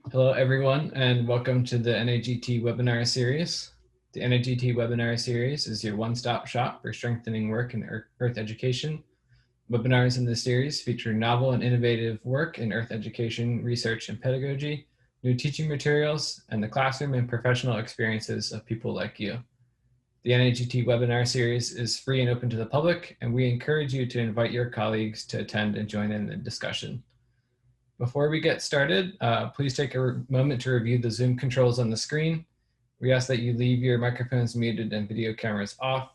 Hello, everyone, and welcome to the NAGT webinar series. The NAGT webinar series is your one-stop shop for strengthening work in Earth education. Webinars in this series feature novel and innovative work in Earth education, research, and pedagogy, new teaching materials, and the classroom and professional experiences of people like you. The NAGT webinar series is free and open to the public, and we encourage you to invite your colleagues to attend and join in the discussion. Before we get started, please take a moment to review the Zoom controls on the screen. We ask that you leave your microphones muted and video cameras off.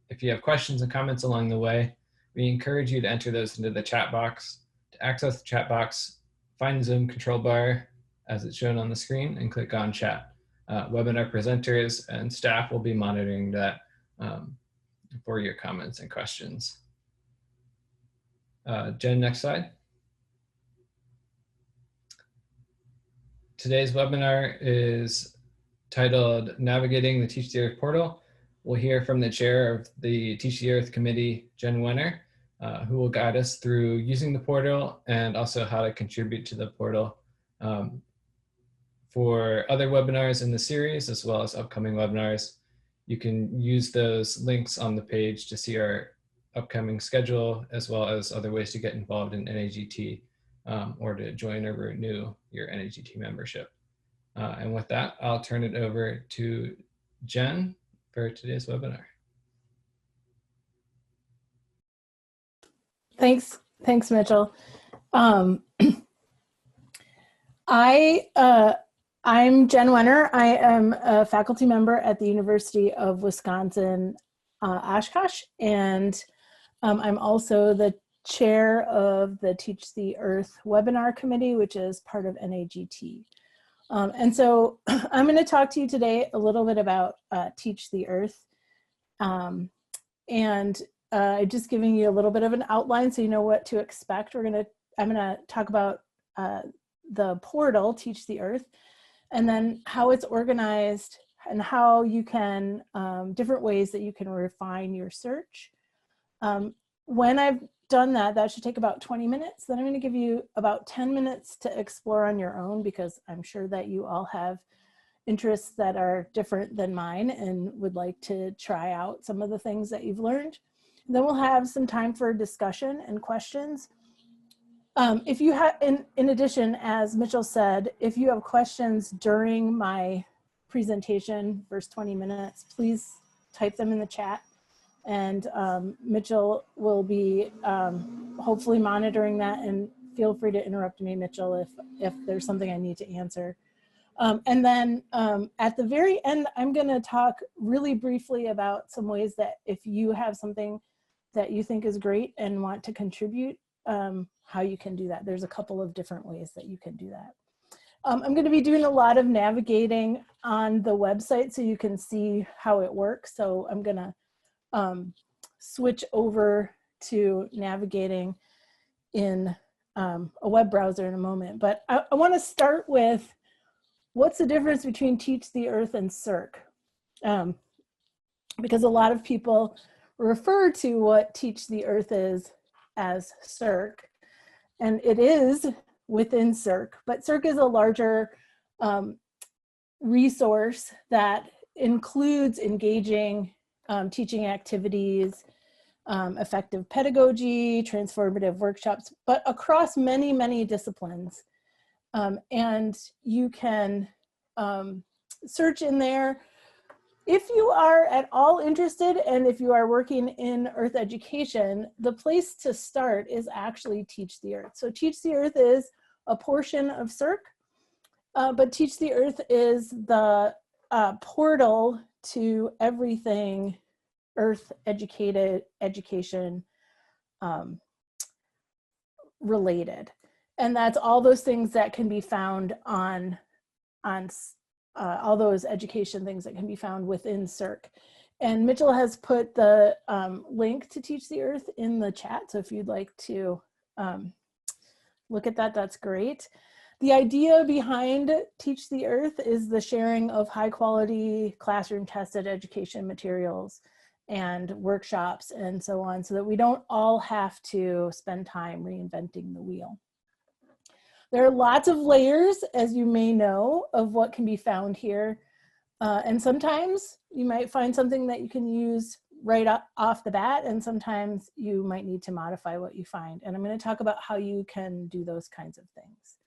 If you have questions and comments along the way, we encourage you to enter those into the chat box. To access the chat box, find the Zoom control bar as it's shown on the screen and click on chat. Webinar presenters and staff will be monitoring that for your comments and questions. Jen, next slide. Today's webinar is titled Navigating the Teach the Earth portal. We'll hear from the chair of the Teach the Earth Committee, Jen Wenner, who will guide us through using the portal and also how to contribute to the portal. For other webinars in the series, as well as upcoming webinars, you can use those links on the page to see our upcoming schedule, as well as other ways to get involved in NAGT. Or to join or renew your NAGT membership. And with that, I'll turn it over to Jen for today's webinar. Thanks, Mitchell. I'm Jen Wenner. I am a faculty member at the University of Wisconsin, Oshkosh, and I'm also the chair of the Teach the Earth webinar committee, which is part of NAGT. And so I'm going to talk to you today a little bit about Teach the Earth. And just giving you a little bit of an outline so you know what to expect. I'm going to talk about the portal, Teach the Earth, and then how it's organized and how you can, different ways that you can refine your search. When I've done that should take about 20 minutes. Then I'm going to give you about 10 minutes to explore on your own, because I'm sure that you all have interests that are different than mine and would like to try out some of the things that you've learned. And then we'll have some time for discussion and questions. If you have, in addition, as Mitchell said, if you have questions during my presentation, first 20 minutes, please type them in the chat. And Mitchell will be hopefully monitoring that, and feel free to interrupt me, Mitchell, if there's something I need to answer. And then at the very end, I'm going to talk really briefly about some ways that if you have something that you think is great and want to contribute, how you can do that. There's a couple of different ways that you can do that. I'm going to be doing a lot of navigating on the website so you can see how it works. So I'm going to switch over to navigating in a web browser in a moment. But I want to start with what's the difference between Teach the Earth and SERC? Because a lot of people refer to what Teach the Earth is as SERC, and it is within SERC, but SERC is a larger resource that includes engaging teaching activities, effective pedagogy, transformative workshops, but across many, many disciplines. And you can search in there. If you are at all interested, and if you are working in Earth education, the place to start is actually Teach the Earth. So Teach the Earth is a portion of SERC, but Teach the Earth is the portal to everything Earth education related. And that's all those things that can be found on all those education things that can be found within SERC. And Mitchell has put the link to Teach the Earth in the chat. So if you'd like to look at that, that's great. The idea behind Teach the Earth is the sharing of high quality classroom tested education materials and workshops and so on, so that we don't all have to spend time reinventing the wheel. There are lots of layers, as you may know, of what can be found here. And sometimes you might find something that you can use right off the bat, and sometimes you might need to modify what you find. And I'm going to talk about how you can do those kinds of things.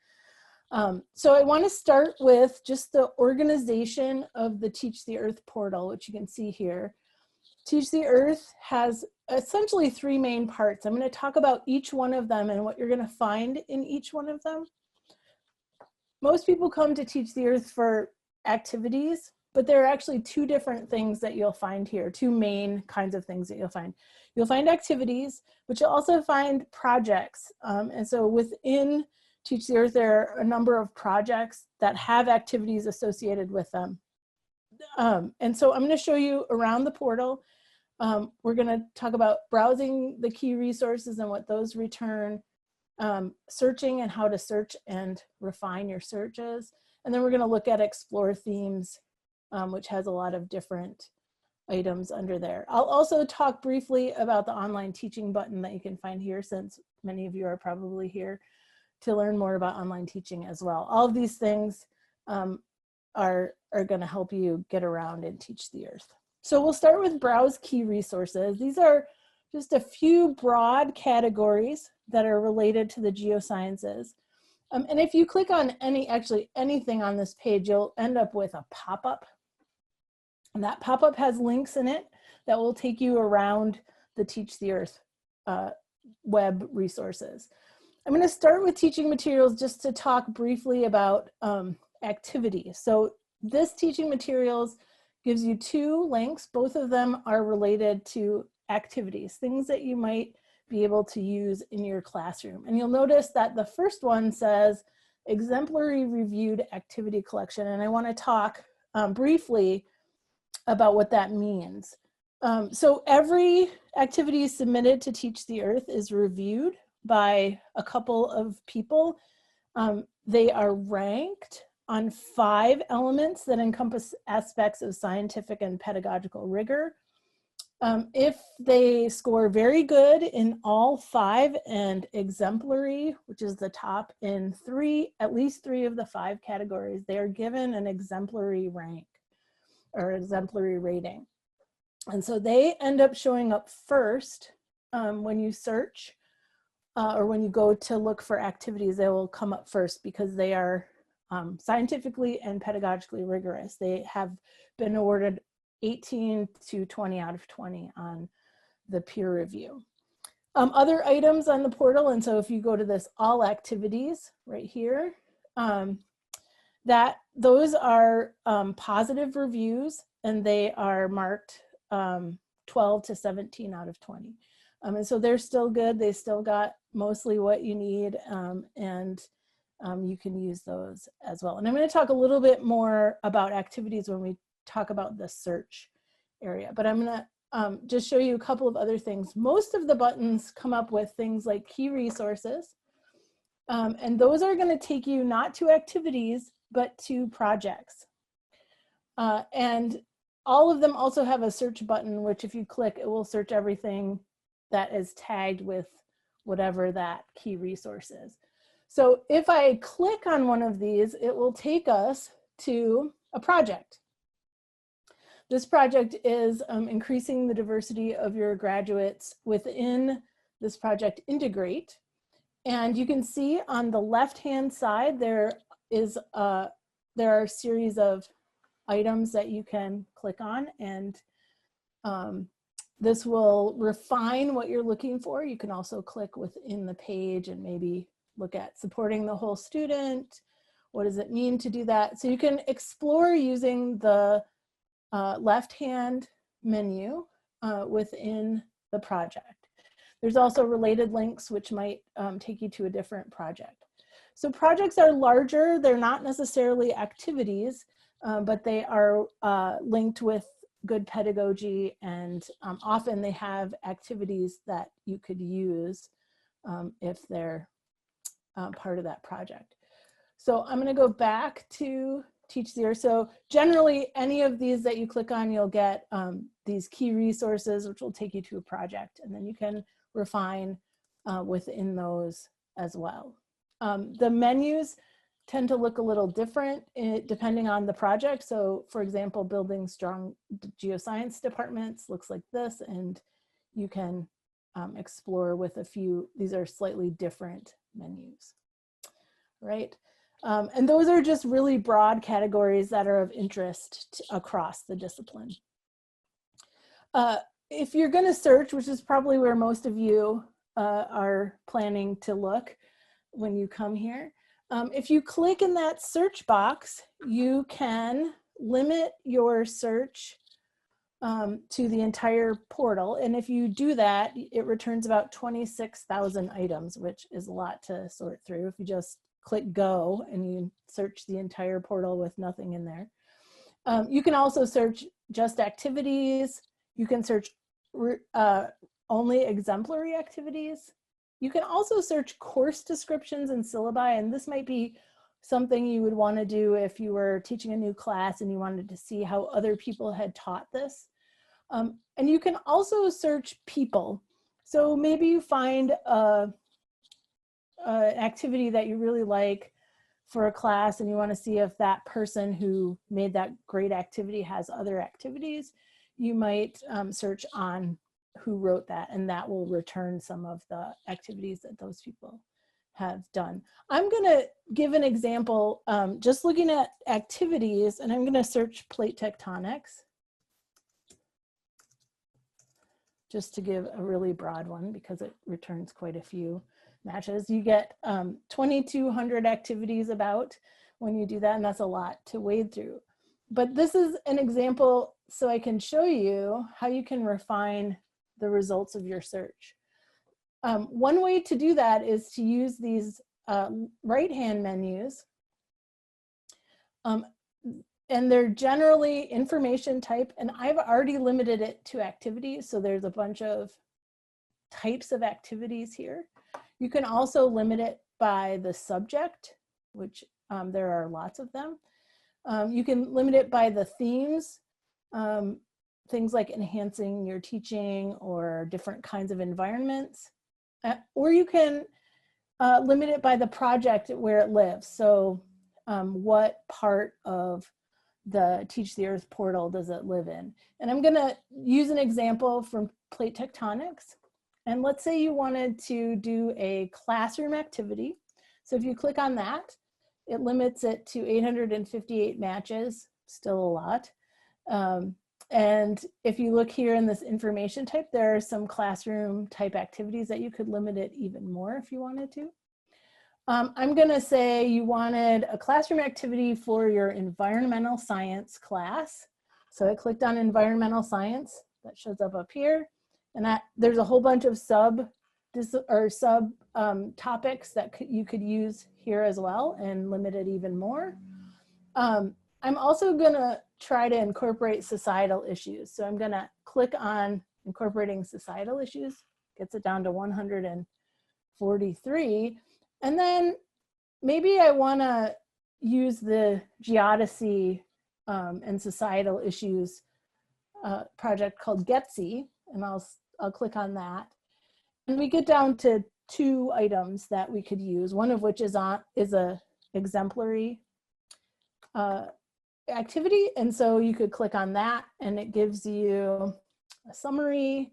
So I want to start with just the organization of the Teach the Earth portal, which you can see here. Teach the Earth has essentially three main parts. I'm going to talk about each one of them and what you're going to find in each one of them. Most people come to Teach the Earth for activities, but there are actually two different things that you'll find here, two main kinds of things that you'll find. You'll find activities, but you'll also find projects. And so within Teach the Earth, there are a number of projects that have activities associated with them. And so I'm going to show you around the portal. We're going to talk about browsing the key resources and what those return, searching and how to search and refine your searches. And then we're going to look at explore themes, which has a lot of different items under there. I'll also talk briefly about the online teaching button that you can find here, since many of you are probably here to learn more about online teaching as well. All of these things are going to help you get around and teach the Earth. So we'll start with browse key resources. These are just a few broad categories that are related to the geosciences. And if you click on anything on this page, you'll end up with a pop-up. And that pop-up has links in it that will take you around the Teach the Earth web resources. I'm going to start with teaching materials just to talk briefly about activities. So this teaching materials gives you two links. Both of them are related to activities, things that you might be able to use in your classroom. And you'll notice that the first one says exemplary reviewed activity collection. And I want to talk briefly about what that means. So every activity submitted to Teach the Earth is reviewed by a couple of people. They are ranked on 5 elements that encompass aspects of scientific and pedagogical rigor. If they score very good in all 5 and exemplary, which is the top in at least 3 of the 5 categories, they are given an exemplary rank or exemplary rating. And so they end up showing up first when you search or when you go to look for activities. They will come up first because they are scientifically and pedagogically rigorous. They have been awarded 18 to 20 out of 20 on the peer review. Other items on the portal, and so if you go to this all activities right here, those are positive reviews, and they are marked 12 to 17 out of 20. And so they're still good. They still got mostly what you need, and you can use those as well. And I'm going to talk a little bit more about activities when we talk about the search area, but I'm going to just show you a couple of other things. Most of the buttons come up with things like key resources, and those are going to take you not to activities, but to projects. And all of them also have a search button, which if you click, it will search everything that is tagged with whatever that key resource is. So if I click on one of these, it will take us to a project. This project is increasing the diversity of your graduates within this project Integrate. And you can see on the left-hand side, there are a series of items that you can click on, and this will refine what you're looking for. You can also click within the page and maybe look at supporting the whole student. What does it mean to do that? So you can explore using the left-hand menu within the project. There's also related links which might take you to a different project. So projects are larger. They're not necessarily activities, but they are linked with good pedagogy, and often they have activities that you could use if they're part of that project. So I'm going to go back to Teach the Earth. So generally, any of these that you click on, you'll get these key resources, which will take you to a project, and then you can refine within those as well. The menus tend to look a little different depending on the project. So for example, building strong geoscience departments looks like this, and you can explore with a few. These are slightly different menus, right? And those are just really broad categories that are of interest across the discipline. If you're going to search, which is probably where most of you are planning to look when you come here, if you click in that search box, you can limit your search to the entire portal. And if you do that, it returns about 26,000 items, which is a lot to sort through. If you just click go and you search the entire portal with nothing in there. You can also search just activities. You can search only exemplary activities. You can also search course descriptions and syllabi, and this might be something you would want to do if you were teaching a new class and you wanted to see how other people had taught this. And you can also search people. So maybe you find an activity that you really like for a class and you want to see if that person who made that great activity has other activities. You might search on who wrote that, and that will return some of the activities that those people have done. I'm going to give an example, just looking at activities, and I'm going to search plate tectonics, just to give a really broad one because it returns quite a few matches. You get 2,200 activities about when you do that, and that's a lot to wade through. But this is an example so I can show you how you can refine the results of your search. One way to do that is to use these right-hand menus. And they're generally information type, and I've already limited it to activities. So there's a bunch of types of activities here. You can also limit it by the subject, which there are lots of them. You can limit it by the themes, things like enhancing your teaching or different kinds of environments. Or you can limit it by the project where it lives. So what part of the Teach the Earth portal does it live in? And I'm gonna use an example from plate tectonics. And let's say you wanted to do a classroom activity. So if you click on that, it limits it to 858 matches, still a lot. And if you look here in this information type, there are some classroom type activities that you could limit it even more if you wanted to. I'm gonna say you wanted a classroom activity for your environmental science class. So I clicked on environmental science, that shows up here. And there's a whole bunch of sub topics that you could use here as well and limit it even more. I'm also gonna try to incorporate societal issues. So I'm gonna click on incorporating societal issues, gets it down to 143. And then maybe I wanna use the geodesy and societal issues project called Getsy, and I'll click on that. And we get down to 2 items that we could use, one of which is a exemplary activity. And so you could click on that and it gives you a summary.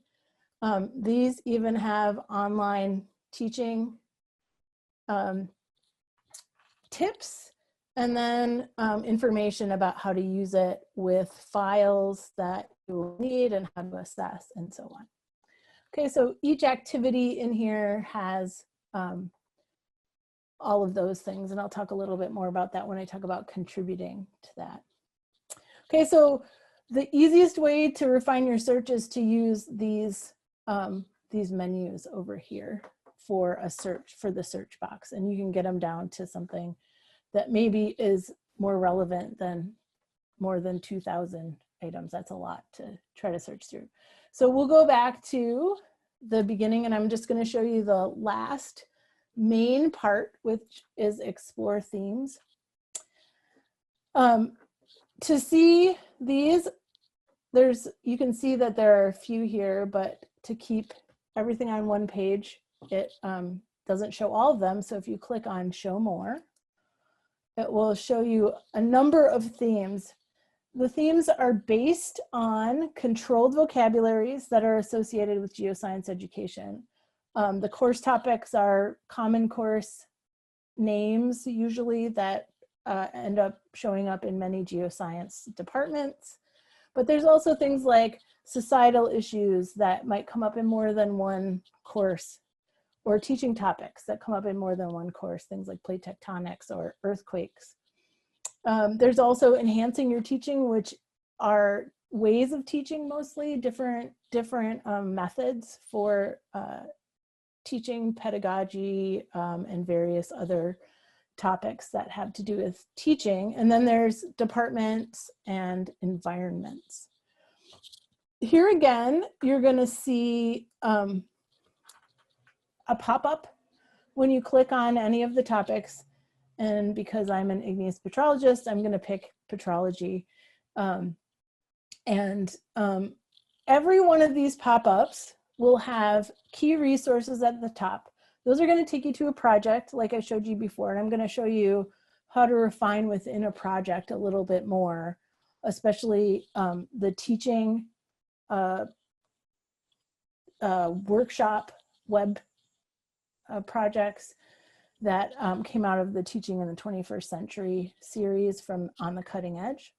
These even have online teaching tips, and then information about how to use it with files that you will need and how to assess and so on. Okay, so each activity in here has all of those things, and I'll talk a little bit more about that when I talk about contributing to that. Okay, so the easiest way to refine your search is to use these menus over here for a search, for the search box, and you can get them down to something that maybe is more relevant than more than 2,000 items. That's a lot to try to search through. So we'll go back to the beginning, and I'm just going to show you the last main part, which is explore themes. To see these, you can see that there are a few here, but to keep everything on one page, it doesn't show all of them. So if you click on show more, it will show you a number of themes. The themes are based on controlled vocabularies that are associated with geoscience education. The course topics are common course names, usually, that end up showing up in many geoscience departments. But there's also things like societal issues that might come up in more than one course, or teaching topics that come up in more than one course, things like plate tectonics or earthquakes. There's also enhancing your teaching, which are ways of teaching, mostly different methods for teaching, pedagogy, and various other topics that have to do with teaching. And then there's departments and environments. Here again, you're going to see a pop-up when you click on any of the topics. And because I'm an igneous petrologist, I'm going to pick petrology. Every one of these pop-ups will have key resources at the top. Those are going to take you to a project like I showed you before. And I'm going to show you how to refine within a project a little bit more, especially the teaching workshop web projects that came out of the Teaching in the 21st Century series from On the Cutting Edge.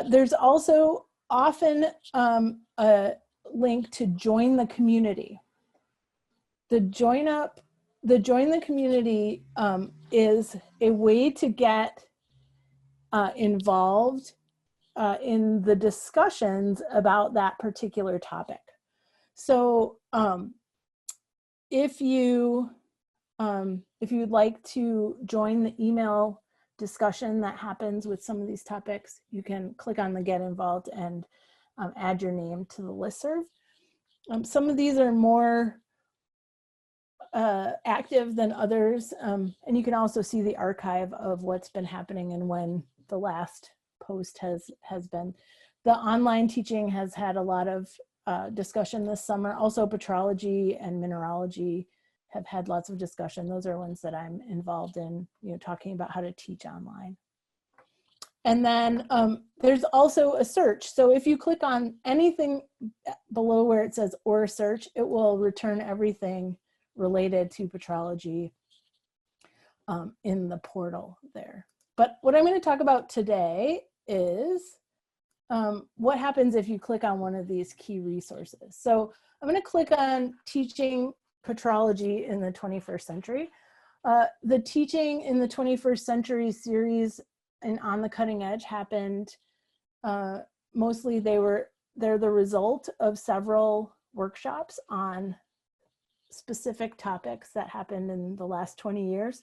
There's also often a link to join the community. The join the community is a way to get involved in the discussions about that particular topic. So if you'd like to join the email discussion that happens with some of these topics, you can click on the Get Involved and add your name to the listserv. Some of these are more active than others, and you can also see the archive of what's been happening and when the last post has been. The online teaching has had a lot of discussion this summer. Also petrology and mineralogy have had lots of discussion. Those are ones that I'm involved in, talking about how to teach online. And then there's also a search. So if you click on anything below where it says or search, it will return everything related to petrology in the portal there. But what I'm going to talk about today is what happens if you click on one of these key resources. So I'm going to click on Teaching Petrology in the 21st Century. The Teaching in the 21st Century series and On the Cutting Edge happened, mostly they're the result of several workshops on specific topics that happened in the last 20 years.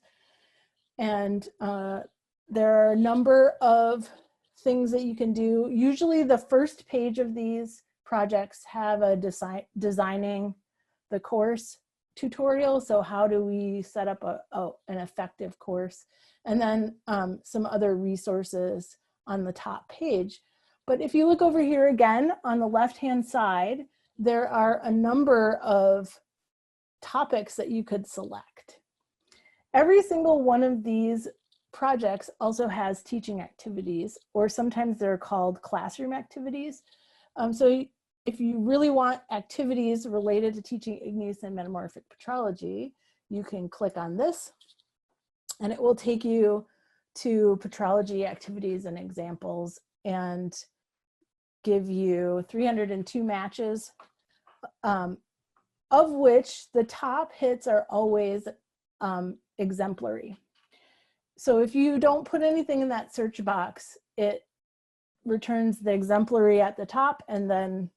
And there are a number of things that you can do. Usually the first page of these projects have a designing the course tutorial. So how do we set up an effective course? And then some other resources on the top page. But if you look over here again, on the left-hand side, there are a number of topics that you could select. Every single one of these projects also has teaching activities, or sometimes they're called classroom activities. So if you really want activities related to teaching igneous and metamorphic petrology, you can click on this and it will take you to petrology activities and examples and give you 302 matches, of which the top hits are always exemplary. So if you don't put anything in that search box, it returns the exemplary at the top, and then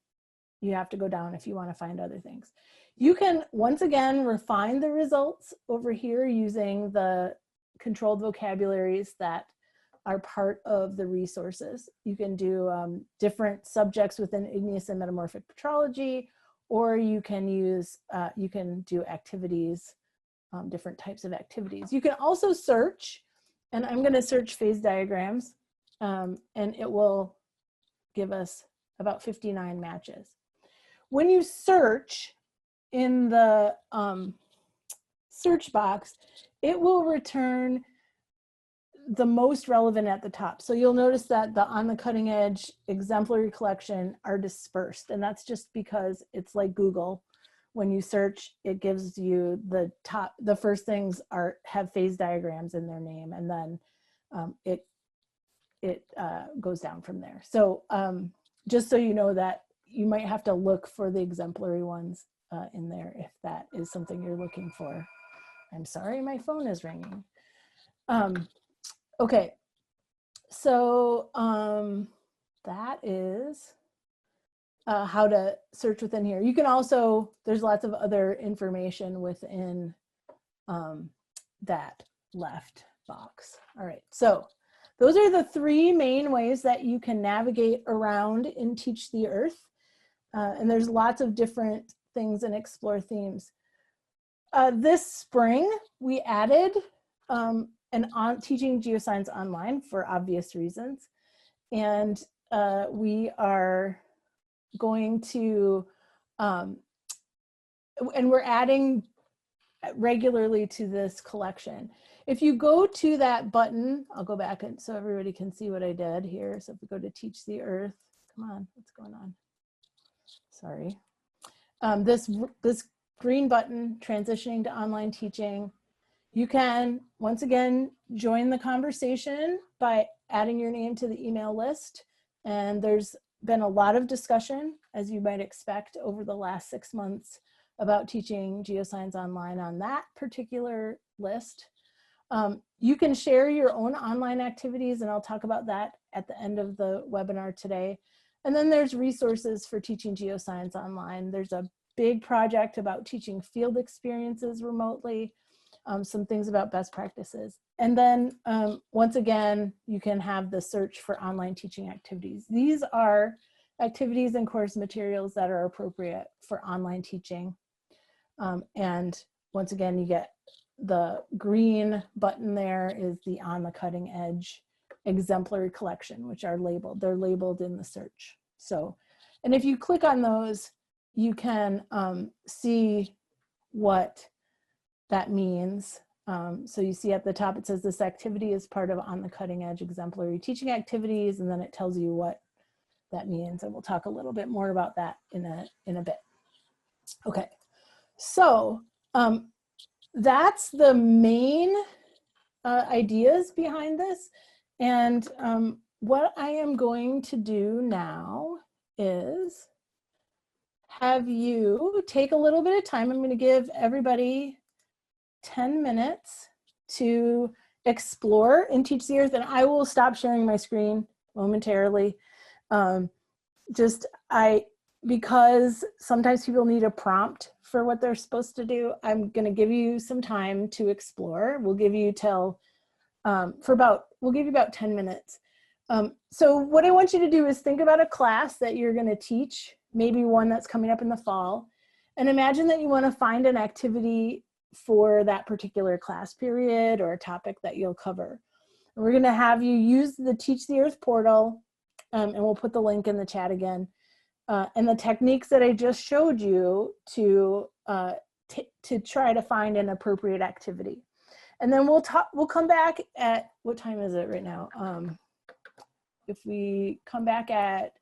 you have to go down if you want to find other things. You can, once again, refine the results over here using the controlled vocabularies that are part of the resources. You can do different subjects within igneous and metamorphic petrology, or you can use, you can do activities, different types of activities. You can also search, and I'm going to search phase diagrams, and it will give us about 59 matches. When you search in the search box, it will return the most relevant at the top. So you'll notice that the on the cutting edge exemplary collection are dispersed. And that's just because it's like Google. When you search, it gives you the first things have phase diagrams in their name, and then it goes down from there. So just so you know that you might have to look for the exemplary ones in there if that is something you're looking for. I'm sorry, my phone is ringing. Okay, so that is how to search within here. You can also, there's lots of other information within that left box. All right, so those are the three main ways that you can navigate around in Teach the Earth. And there's lots of different things in Explore Themes. This spring, we added teaching geoscience online for obvious reasons. And we are going to, and we're adding regularly to this collection. If you go to that button, I'll go back and so everybody can see what I did here. So if we go to Teach the Earth, come on, what's going on? Sorry. This green button, transitioning to online teaching, you can, once again, join the conversation by adding your name to the email list. And there's been a lot of discussion, as you might expect, over the last 6 months about teaching geoscience online on that particular list. You can share your own online activities, and I'll talk about that at the end of the webinar today. And then there's resources for teaching geoscience online. There's a big project about teaching field experiences remotely, some things about best practices. And then once again, you can have the search for online teaching activities. These are activities and course materials that are appropriate for online teaching. And once again, you get the green button there is the on the cutting edge exemplary collection, which are labeled. They're labeled in the search. So, and if you click on those, you can see what that means. So you see at the top, it says this activity is part of on the cutting edge exemplary teaching activities, and then it tells you what that means. And we'll talk a little bit more about that in a bit. Okay, so that's the main ideas behind this. And what I am going to do now is have you take a little bit of time. I'm going to give everybody 10 minutes to explore and Teach the Earth, and I will stop sharing my screen momentarily. Because sometimes people need a prompt for what they're supposed to do, I'm going to give you some time to explore. We'll give you till we'll give you about 10 minutes. So what I want you to do is think about a class that you're going to teach, maybe one that's coming up in the fall, and imagine that you want to find an activity for that particular class period or a topic that you'll cover. And we're going to have you use the Teach the Earth portal, and we'll put the link in the chat again. And the techniques that I just showed you to try to find an appropriate activity. And then we'll come back at, what time is it right now? If we come back at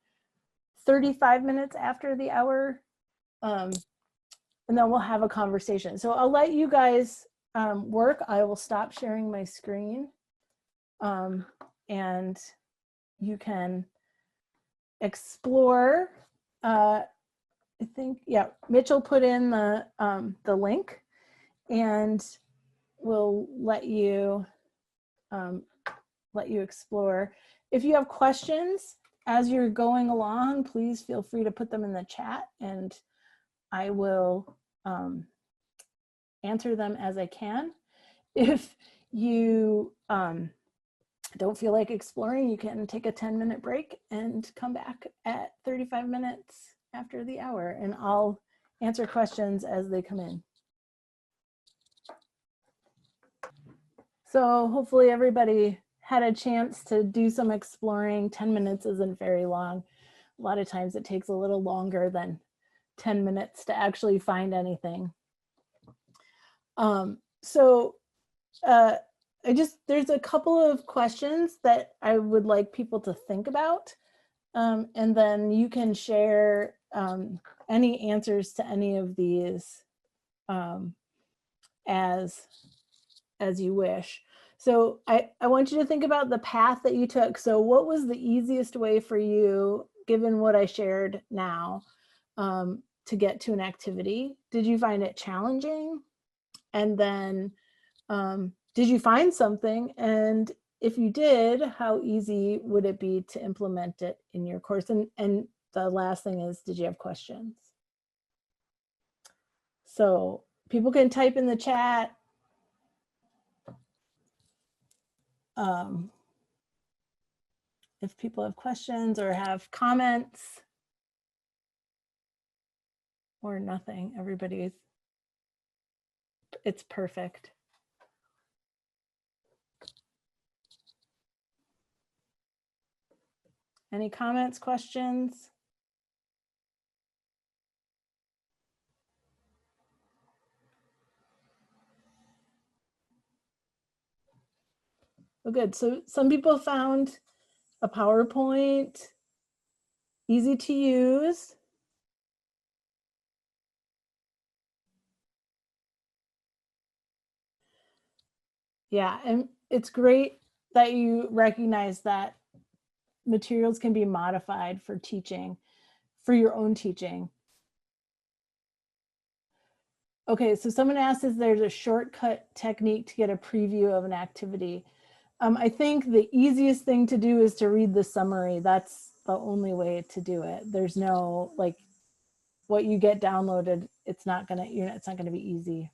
35 minutes after the hour, and then we'll have a conversation. So I'll let you guys work. I will stop sharing my screen, and you can explore. I think, yeah, Mitchell put in the link, and we'll let you explore. If you have questions as you're going along, please feel free to put them in the chat, and I will answer them as I can. If you don't feel like exploring, you can take a 10-minute break and come back at 35 minutes after the hour, and I'll answer questions as they come in. So hopefully everybody had a chance to do some exploring. 10 minutes isn't very long. A lot of times it takes a little longer than 10 minutes to actually find anything. So there's a couple of questions that I would like people to think about. And then you can share any answers to any of these as you wish. So I want you to think about the path that you took. So what was the easiest way for you, given what I shared now, to get to an activity? Did you find it challenging? And then did you find something? And if you did, how easy would it be to implement it in your course? And the last thing is, did you have questions? So people can type in the chat. If people have questions or have comments, or nothing, it's perfect. Any comments, questions? Oh, good. So some people found a PowerPoint easy to use. Yeah, and it's great that you recognize that materials can be modified for teaching, for your own teaching. Okay, so someone asked if there's a shortcut technique to get a preview of an activity. I think the easiest thing to do is to read the summary. That's the only way to do it. There's no, like, what you get downloaded, it's not gonna be easy.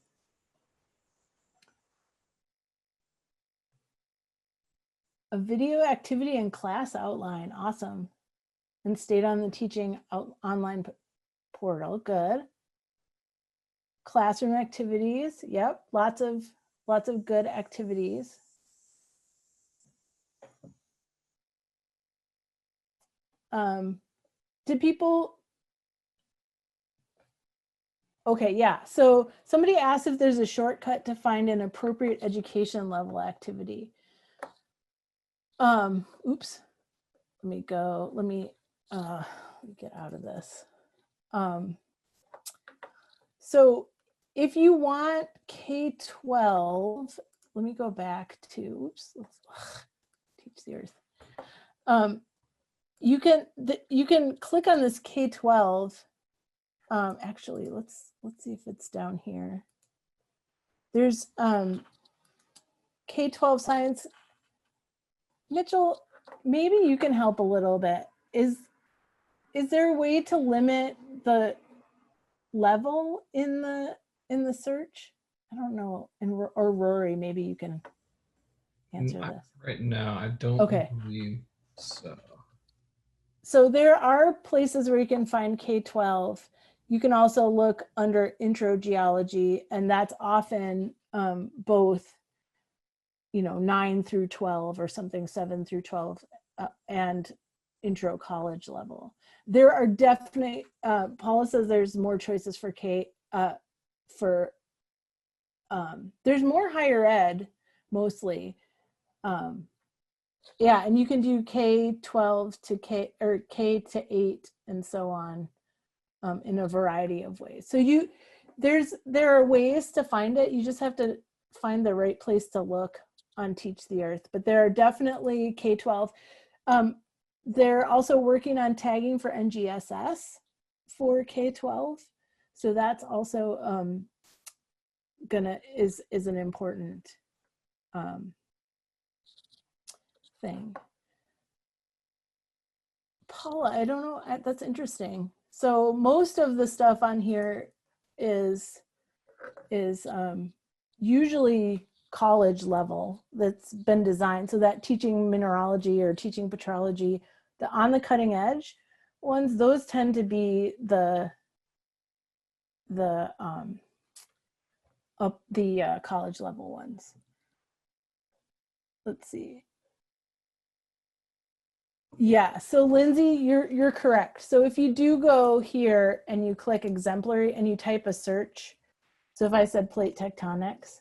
A video activity and class outline, awesome. And stayed on the teaching online portal, good. Classroom activities, yep, lots of good activities. Did people, okay, yeah. So somebody asked if there's a shortcut to find an appropriate education level activity. Oops, let me get out of this. So if you want K-12, let me go back to, oops, teach the earth. You can click on this K-12. Actually, let's see if it's down here. There's K-12 science. Mitchell, maybe you can help a little bit. Is there a way to limit the level in the search? I don't know. Or Rory, maybe you can answer this. Right now, I don't believe so. So there are places where you can find K-12. You can also look under intro geology, and that's often both, 9 through 12 or something, 7 through 12, and intro college level. There are definitely, Paula says there's more choices for there's more higher ed, mostly. Yeah, and you can do K-12 to K to 8 and so on, in a variety of ways. So there are ways to find it. You just have to find the right place to look on Teach the Earth. But there are definitely K-12. They're also working on tagging for NGSS for K-12. So that's also is an important thing. Paula, I don't know, that's interesting. So most of the stuff on here is usually college level that's been designed, so that teaching mineralogy or teaching petrology, the on the cutting edge ones, those tend to be the college level ones. Let's see. Yeah, so Lindsay, you're correct. So if you do go here and you click exemplary and you type a search, so if I said plate tectonics,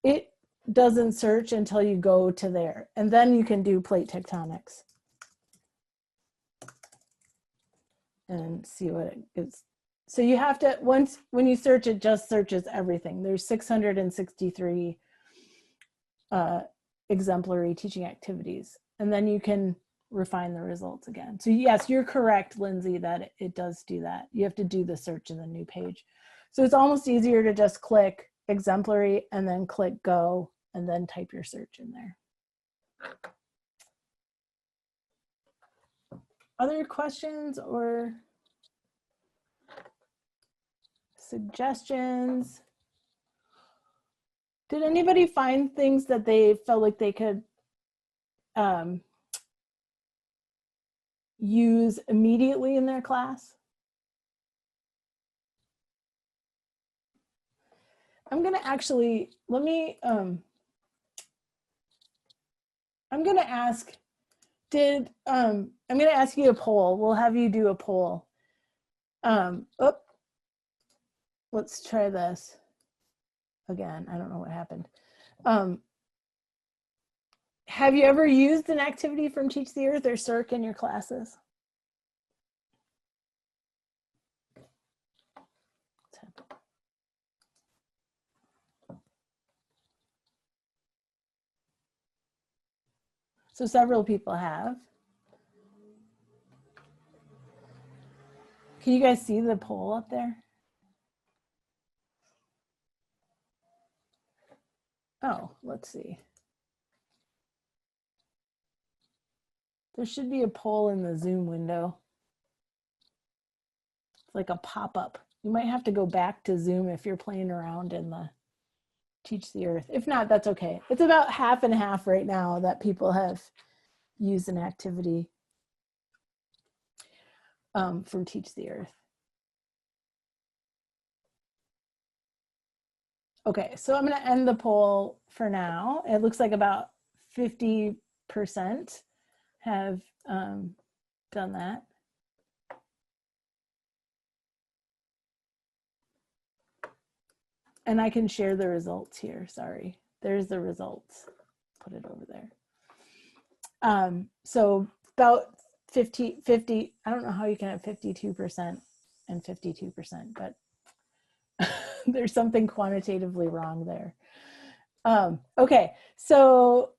it doesn't search until you go to there, and then you can do plate tectonics and see what it is. So you have to, when you search, it just searches everything. There's 663 exemplary teaching activities, and then you can refine the results again. So yes, you're correct, Lindsay, that it does do that. You have to do the search in the new page. So it's almost easier to just click exemplary and then click go and then type your search in there. Other questions or suggestions? Did anybody find things that they felt like they could use immediately in their class? I'm gonna actually, let me, I'm gonna ask, I'm gonna ask you a poll. We'll have you do a poll. Let's try this again. I don't know what happened. Have you ever used an activity from Teach the Earth or SERC in your classes? So several people have. Can you guys see the poll up there? Oh, let's see. There should be a poll in the Zoom window. It's like a pop-up. You might have to go back to Zoom if you're playing around in the Teach the Earth. If not, that's okay. It's about half and half right now that people have used an activity from Teach the Earth. Okay, so I'm going to end the poll for now. It looks like about 50% have done that. And I can share the results here. Sorry, there's the results. Put it over there. So about 50, I don't know how you can have 52% and 52%, but there's something quantitatively wrong there. Okay, so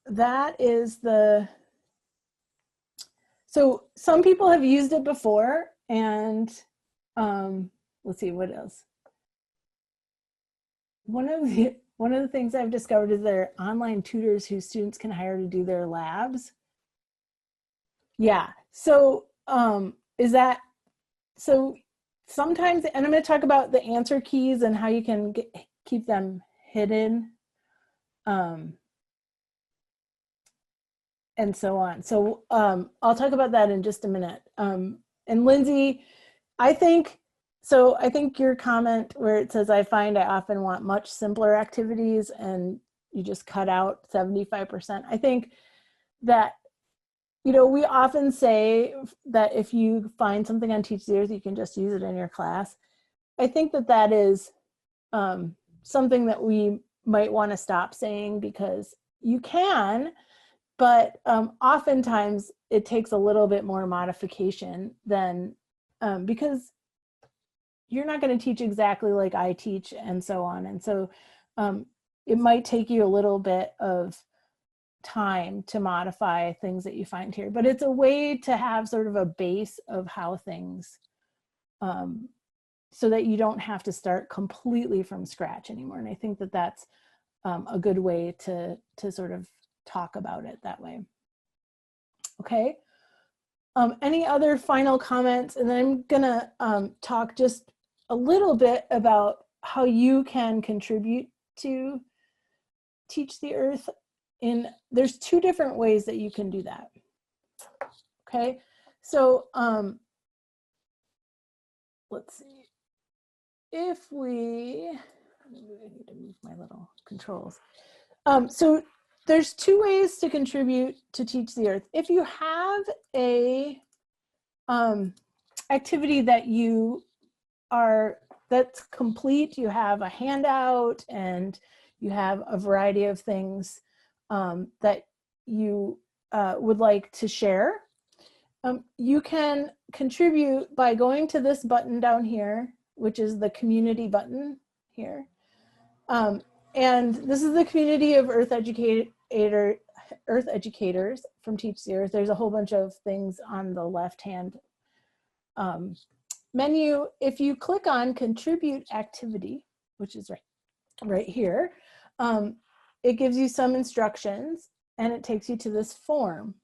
that is the, so some people have used it before, and let's see, what else? One of the things I've discovered is there are online tutors who students can hire to do their labs. Yeah, so is that, so sometimes, and I'm going to talk about the answer keys and how you can keep them hidden and so on. So I'll talk about that in just a minute. And Lindsay, I think your comment where it says, I find I often want much simpler activities and you just cut out 75%. I think that, you know, we often say that if you find something on Teach the Earth, you can just use it in your class. I think that that is something that we might want to stop saying, because you can, but oftentimes it takes a little bit more modification than, because you're not going to teach exactly like I teach and so on. And so it might take you a little bit of time to modify things that you find here, but it's a way to have sort of a base of how things, so that you don't have to start completely from scratch anymore. And I think that that's a good way to sort of talk about it that way. Okay. Any other final comments? And then I'm gonna talk just a little bit about how you can contribute to Teach the Earth. There's two different ways that you can do that. Okay, so let's see. If I need to move my little controls. So there's two ways to contribute to Teach the Earth. If you have a activity that you are that's complete. You have a handout and you have a variety of things that you would like to share. You can contribute by going to this button down here, which is the community button here. And this is the community of Earth educators from Teach the Earth. There's a whole bunch of things on the left-hand menu. If you click on contribute activity, which is right here, it gives you some instructions and it takes you to this form.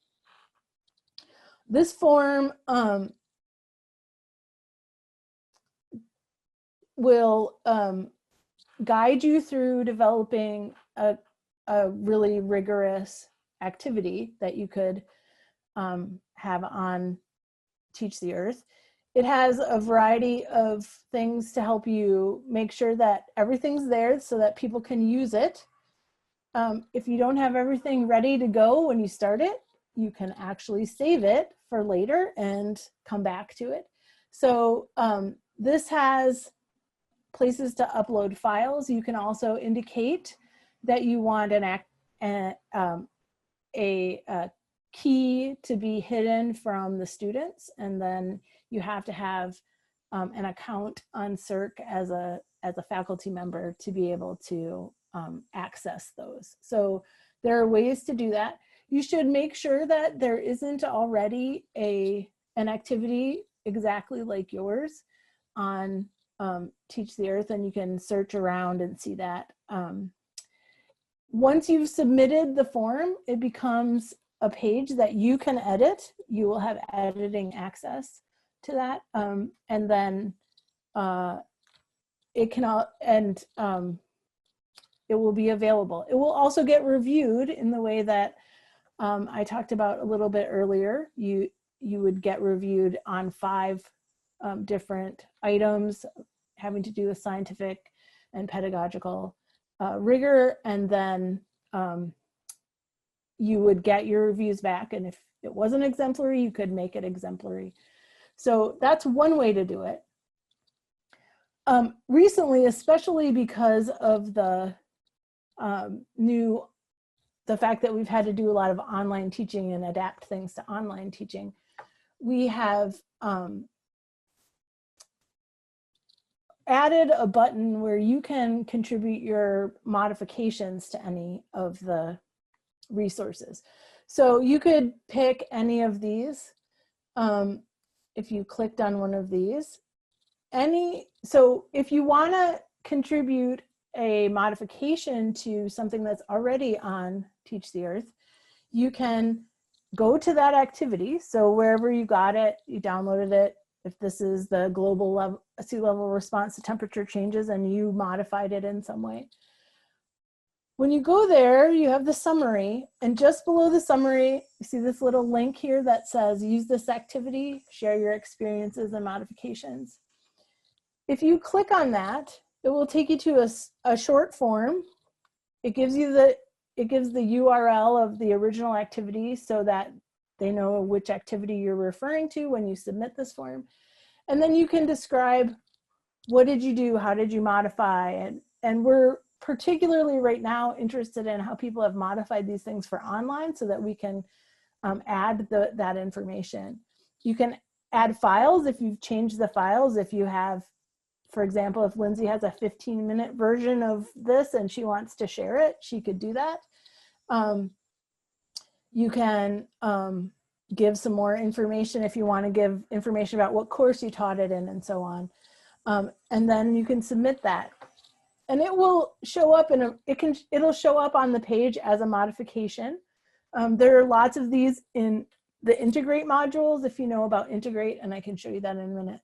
This form will guide you through developing a really rigorous activity that you could have on Teach the Earth. It has a variety of things to help you make sure that everything's there so that people can use it. If you don't have everything ready to go when you start it, you can actually save it for later and come back to it. So this has places to upload files. You can also indicate that you want a key to be hidden from the students, and then you have to have an account on SERC as a faculty member to be able to access those. So there are ways to do that. You should make sure that there isn't already an activity exactly like yours on Teach the Earth, and you can search around and see that. Once you've submitted the form, it becomes a page that you can edit. You will have editing access to that, and then it will be available. It will also get reviewed in the way that I talked about a little bit earlier. You would get reviewed on 5 different items having to do with scientific and pedagogical rigor, and then you would get your reviews back, and if it wasn't exemplary, you could make it exemplary. So that's one way to do it. Recently, especially because of the fact that we've had to do a lot of online teaching and adapt things to online teaching, we have added a button where you can contribute your modifications to any of the resources. So you could pick any of these. If you clicked on one of these, so if you want to contribute a modification to something that's already on Teach the Earth, you can go to that activity. So wherever you got it, you downloaded it. If this is the global sea level response to temperature changes and you modified it in some way, when you go there, you have the summary, and just below the summary, you see this little link here that says, use this activity, share your experiences and modifications. If you click on that, it will take you to a short form. It gives the URL of the original activity so that they know which activity you're referring to when you submit this form. And then you can describe, what did you do? How did you modify? And we're particularly right now interested in how people have modified these things for online so that we can add that information. You can add files if you've changed the files. If you have, for example, if Lindsay has a 15-minute version of this and she wants to share it, she could do that. You can give some more information if you want to give information about what course you taught it in and so on. And then you can submit that. And it will show up it'll show up on the page as a modification. There are lots of these in the integrate modules, if you know about integrate, and I can show you that in a minute.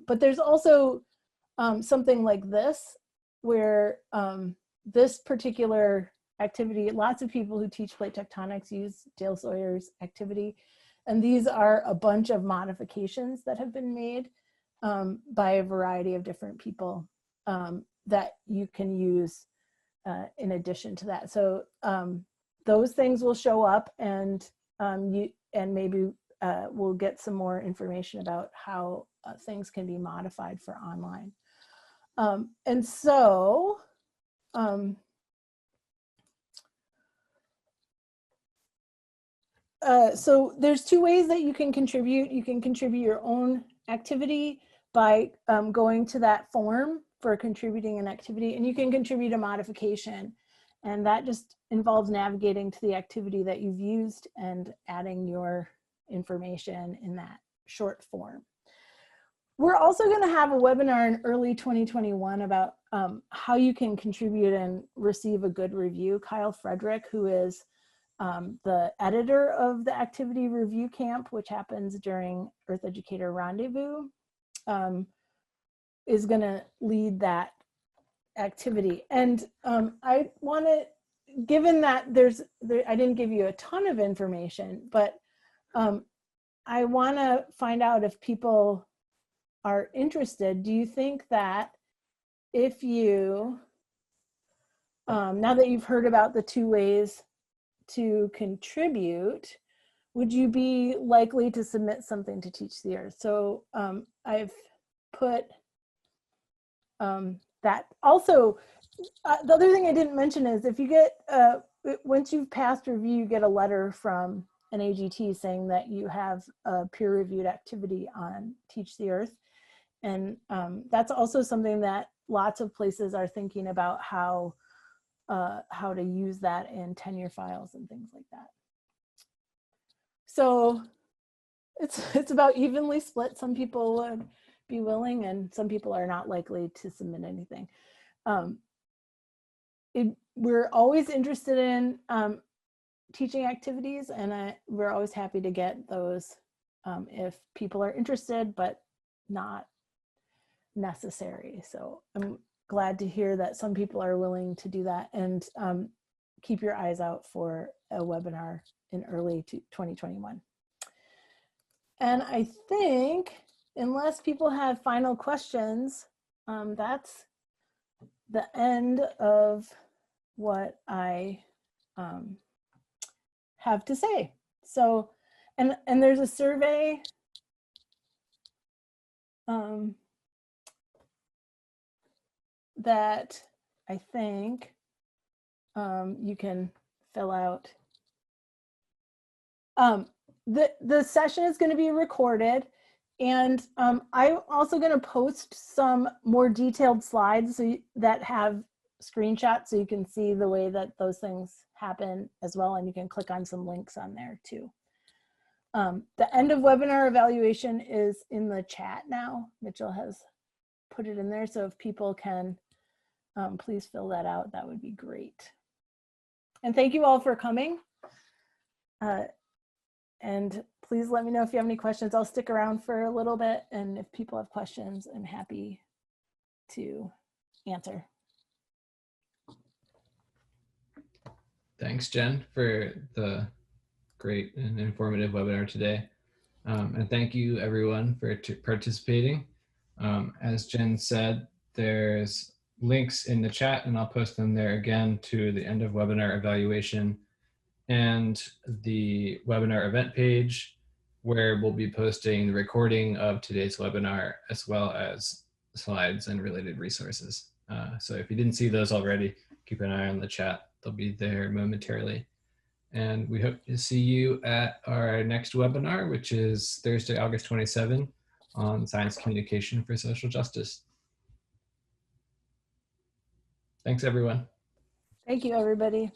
But there's also something like this, where this particular activity, lots of people who teach plate tectonics use Dale Sawyer's activity. And these are a bunch of modifications that have been made by a variety of different people that you can use in addition to that. So those things will show up, and maybe we'll get some more information about how things can be modified for online. And so, so there's two ways that you can contribute. You can contribute your own activity by going to that form for contributing an activity, and you can contribute a modification. And that just involves navigating to the activity that you've used and adding your information in that short form. We're also going to have a webinar in early 2021 about how you can contribute and receive a good review. Kyle Frederick, who is the editor of the activity review camp, which happens during Earth Educator Rendezvous, is going to lead that activity. And I want to, given that I didn't give you a ton of information, but I want to find out if people are interested. Do you think that if you, now that you've heard about the two ways to contribute, would you be likely to submit something to Teach the Earth? So I've put that. Also, the other thing I didn't mention is if you get, once you've passed review, you get a letter from NAGT saying that you have a peer-reviewed activity on Teach the Earth. And that's also something that lots of places are thinking about, how to use that in tenure files and things like that. So it's about evenly split. Some people would be willing and some people are not likely to submit anything. We're always interested in teaching activities, and we're always happy to get those if people are interested, but not necessary. So I'm glad to hear that some people are willing to do that, and keep your eyes out for a webinar in early 2021. And I think, unless people have final questions, that's the end of what I have to say. So, and there's a survey that I think you can fill out. The session is going to be recorded, and I'm also going to post some more detailed slides that have screenshots so you can see the way that those things happen as well, and you can click on some links on there too. The end of webinar evaluation is in the chat now. Mitchell has put it in there, so if people can please fill that out, that would be great. And thank you all for coming. And please let me know if you have any questions. I'll stick around for a little bit, and if people have questions, I'm happy to answer. Thanks, Jen, for the great and informative webinar today. And thank you everyone for participating. As Jen said, there's links in the chat, and I'll post them there again, to the end of webinar evaluation and the webinar event page, where we'll be posting the recording of today's webinar, as well as slides and related resources. So if you didn't see those already, keep an eye on the chat. They'll be there momentarily. And we hope to see you at our next webinar, which is Thursday, August 27, on science communication for social justice. Thanks, everyone. Thank you, everybody.